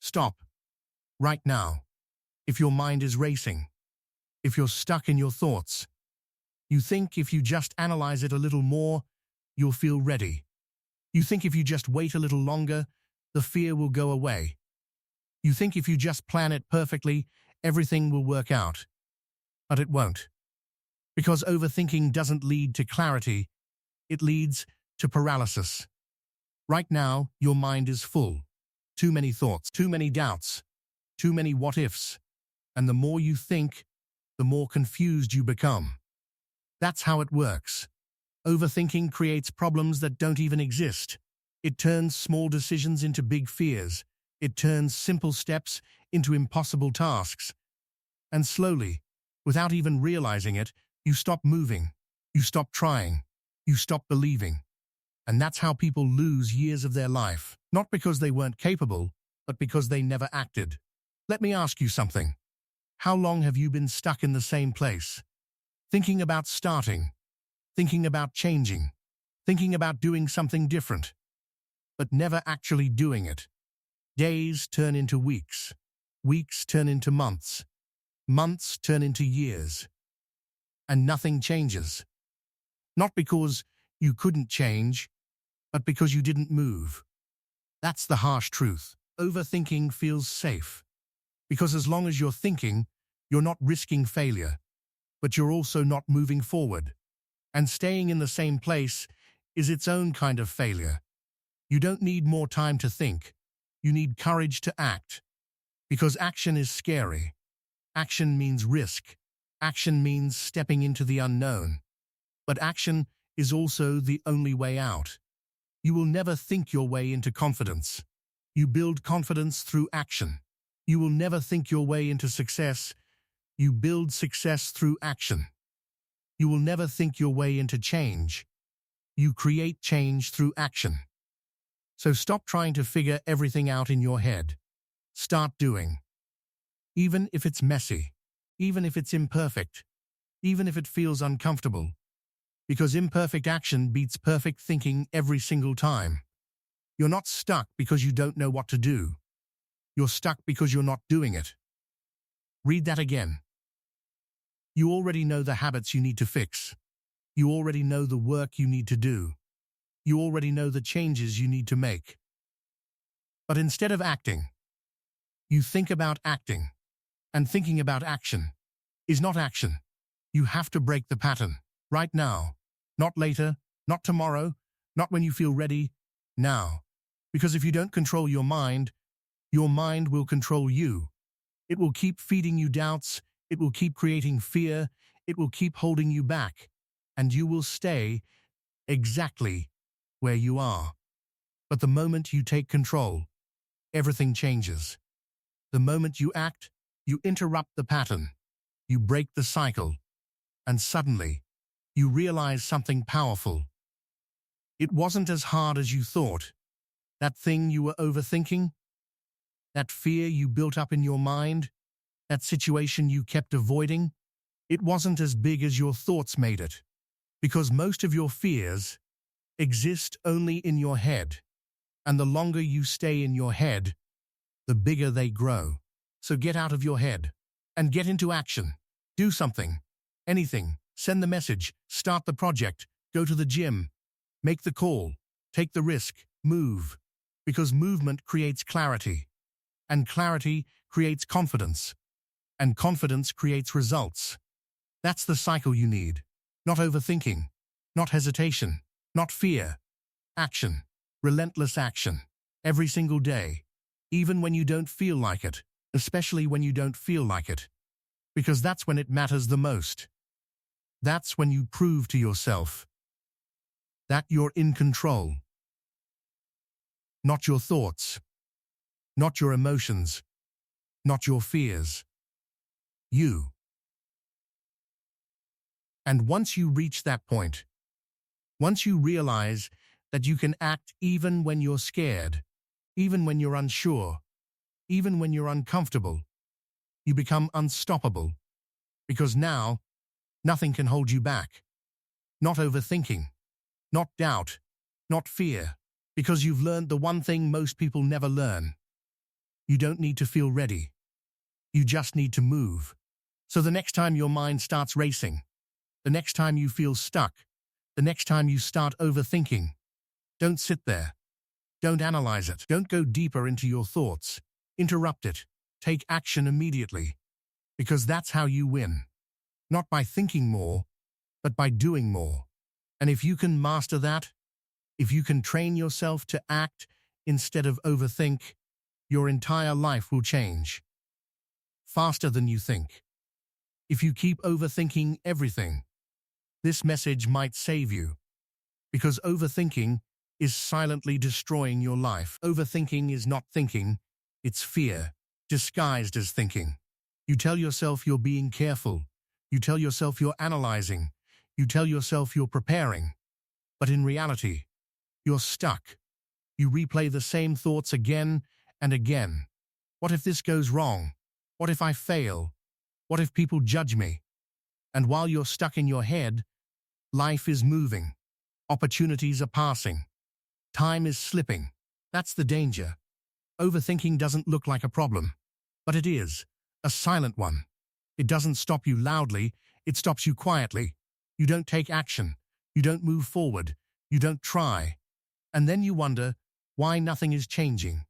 Stop. Right now. If your mind is racing, if you're stuck in your thoughts, you think if you just analyze it a little more, you'll feel ready. You think if you just wait a little longer, the fear will go away. You think if you just plan it perfectly, everything will work out. But it won't. Because overthinking doesn't lead to clarity, it leads to paralysis. Right now, your mind is full. Too many thoughts, too many doubts, too many what-ifs. And the more you think, the more confused you become. That's how it works. Overthinking creates problems that don't even exist. It turns small decisions into big fears. It turns simple steps into impossible tasks. And slowly, without even realizing it, you stop moving, you stop trying, you stop believing. And that's how people lose years of their life, not because they weren't capable, but because they never acted. Let me ask you something. How long have you been stuck in the same place? Thinking about starting, thinking about changing, thinking about doing something different, but never actually doing it. Days turn into weeks, weeks turn into months, months turn into years, and nothing changes. Not because you couldn't change, but because you didn't move. That's the harsh truth. Overthinking feels safe, because as long as you're thinking, you're not risking failure, but you're also not moving forward. And staying in the same place is its own kind of failure. You don't need more time to think. You need courage to act. Because action is scary. Action means risk. Action means stepping into the unknown. But action is also the only way out. You will never think your way into confidence. You build confidence through action. You will never think your way into success. You build success through action. You will never think your way into change. You create change through action. So stop trying to figure everything out in your head. Start doing. Even if it's messy, even if it's imperfect, even if it feels uncomfortable. Because imperfect action beats perfect thinking every single time. You're not stuck because you don't know what to do. You're stuck because you're not doing it. Read that again. You already know the habits you need to fix. You already know the work you need to do. You already know the changes you need to make. But instead of acting, you think about acting. And thinking about action is not action. You have to break the pattern. Right now. Not later, not tomorrow, not when you feel ready. Now. Because if you don't control your mind will control you. It will keep feeding you doubts. It will keep creating fear. It will keep holding you back. And you will stay exactly where you are. But the moment you take control, everything changes. The moment you act, you interrupt the pattern. You break the cycle. And suddenly, you realize something powerful. It wasn't as hard as you thought. That thing you were overthinking, that fear you built up in your mind, that situation you kept avoiding, it wasn't as big as your thoughts made it. Because most of your fears exist only in your head. And the longer you stay in your head, the bigger they grow. So get out of your head and get into action. Do something. Anything. Send the message. Start the project. Go to the gym. Make the call. Take the risk. Move. Because movement creates clarity. And clarity creates confidence. And confidence creates results. That's the cycle you need. Not overthinking. Not hesitation. Not fear. Action. Relentless action. Every single day. Even when you don't feel like it. Especially when you don't feel like it. Because that's when it matters the most. That's when you prove to yourself that you're in control. Not your thoughts. Not your emotions. Not your fears. You. And once you reach that point, once you realize that you can act even when you're scared, even when you're unsure, even when you're uncomfortable, you become unstoppable. Because now, nothing can hold you back. Not overthinking, not doubt, not fear. Because you've learned the one thing most people never learn. You don't need to feel ready. You just need to move. So the next time your mind starts racing, the next time you feel stuck, the next time you start overthinking, don't sit there. Don't analyze it. Don't go deeper into your thoughts. Interrupt it. Take action immediately. Because that's how you win. Not by thinking more, but by doing more. And if you can master that, if you can train yourself to act instead of overthink, your entire life will change. Faster than you think. If you keep overthinking everything, this message might save you. Because overthinking is silently destroying your life. Overthinking is not thinking, it's fear, disguised as thinking. You tell yourself you're being careful. You tell yourself you're analyzing. You tell yourself you're preparing. But in reality, you're stuck. You replay the same thoughts again and again. What if this goes wrong? What if I fail? What if people judge me? And while you're stuck in your head, life is moving. Opportunities are passing. Time is slipping. That's the danger. Overthinking doesn't look like a problem, but it is, a silent one. It doesn't stop you loudly, it stops you quietly. You don't take action. You don't move forward. You don't try. And then you wonder why nothing is changing.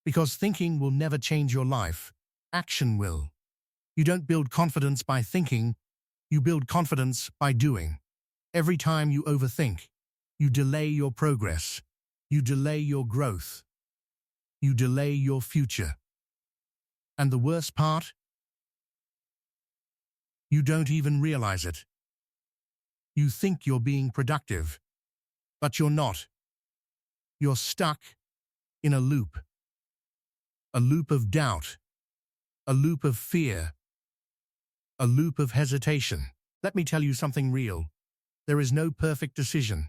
Because thinking will never change your life. Action will. You don't build confidence by thinking. You build confidence by doing. Every time you overthink, you delay your progress. You delay your growth. You delay your future. And the worst part? You don't even realize it. You think you're being productive, but you're not. You're stuck in a loop. A loop of doubt. A loop of fear. A loop of hesitation. Let me tell you something real. There is no perfect decision.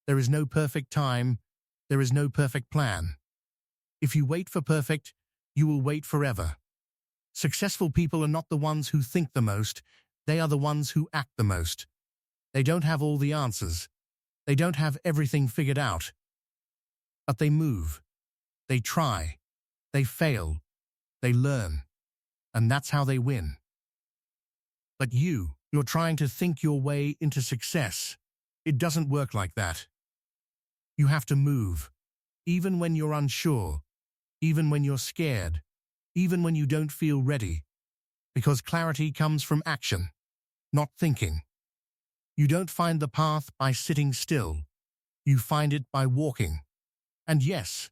There is no perfect time. There is no perfect plan. If you wait for perfect, you will wait forever. Successful people are not the ones who think the most. They are the ones who act the most. They don't have all the answers. They don't have everything figured out. But they move. They try. They fail. They learn. And that's how they win. But you're trying to think your way into success. It doesn't work like that. You have to move. Even when you're unsure. Even when you're scared. Even when you don't feel ready. Because clarity comes from action, not thinking. You don't find the path by sitting still. You find it by walking. And yes,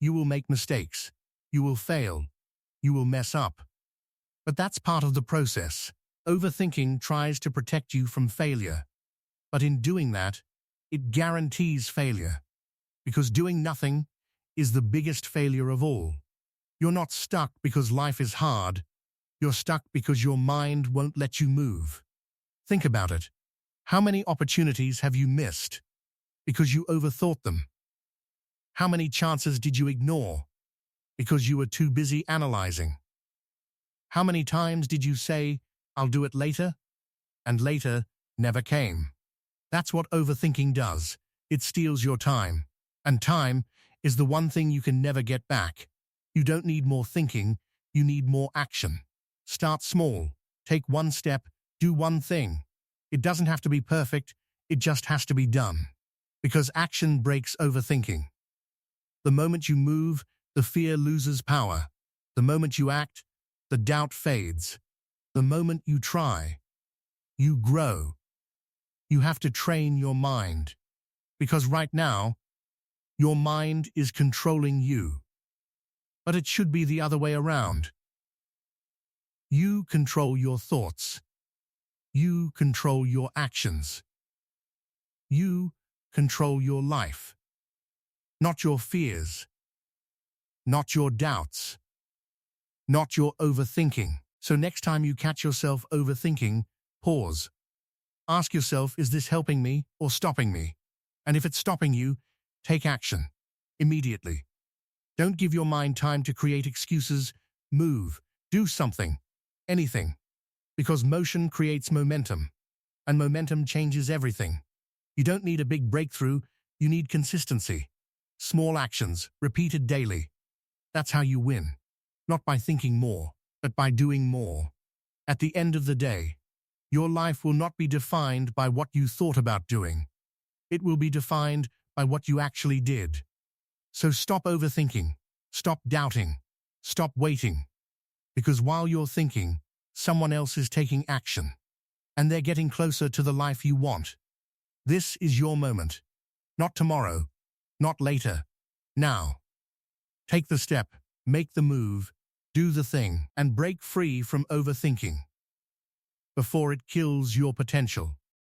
you will make mistakes. You will fail. You will mess up. But that's part of the process. Overthinking tries to protect you from failure. But in doing that, it guarantees failure. Because doing nothing is the biggest failure of all. You're not stuck because life is hard. You're stuck because your mind won't let you move. Think about it. How many opportunities have you missed because you overthought them? How many chances did you ignore because you were too busy analyzing? How many times did you say, "I'll do it later," and later never came? That's what overthinking does. It steals your time. And time is the one thing you can never get back. You don't need more thinking, you need more action. Start small. Take one step, do one thing. It doesn't have to be perfect, it just has to be done. Because action breaks overthinking. The moment you move, the fear loses power. The moment you act, the doubt fades. The moment you try, you grow. You have to train your mind. Because right now, your mind is controlling you. But it should be the other way around. You control your thoughts. You control your actions. You control your life. Not your fears. Not your doubts. Not your overthinking. So next time you catch yourself overthinking, pause. Ask yourself, is this helping me or stopping me? And if it's stopping you, take action. Immediately. Don't give your mind time to create excuses. Move. Do something. Anything. Because motion creates momentum. And momentum changes everything. You don't need a big breakthrough. You need consistency. Small actions, repeated daily. That's how you win. Not by thinking more, but by doing more. At the end of the day, your life will not be defined by what you thought about doing. It will be defined by what you actually did. So stop overthinking, stop doubting, stop waiting. Because while you're thinking, someone else is taking action. And they're getting closer to the life you want. This is your moment. Not tomorrow, not later, now. Take the step, make the move, do the thing, and break free from overthinking before it kills your potential.